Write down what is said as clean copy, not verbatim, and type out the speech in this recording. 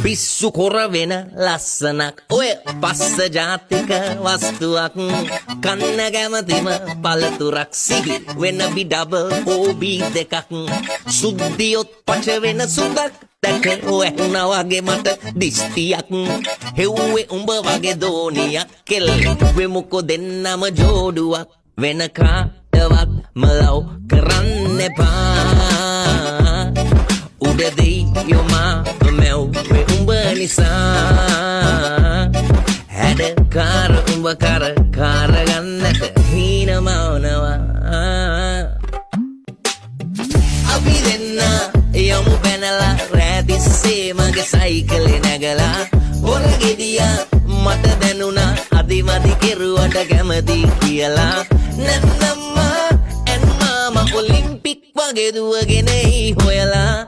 පිස්සු කොර වෙන ලස්සනක් ඔය පස්ස ජාතික වස්තුවක් කන්න කැමතිම පළතුරක් සිහි වෙන බිඩබල් ඕබී දෙකක් සුද්දියොත් පච වෙන සුදක් දැක වැහුණා වගේ මට දිස්තියක් හෙව්වේ උඹ වගේ දෝනියක් කෙල් වෙමුකෝ දෙන්නම ජෝඩුවක් වෙන කාටවත් මලව් කරන්න එපා උඩදී යොමා මැව්වේ උඹ නිසා හැඩකාර උඹ කර ගන්නට හීන මවනවා අපි දෙන්න යමු පැනලා රෑතිස්සේ මගේ සයිකලේ නැගලා පොර ගෙඩියා මට දැනුණා අදිමදි කෙරුවට කැමති කියලා නැත්නම් මා ඔලිම්පික් වගේ දුවගෙන හොයලා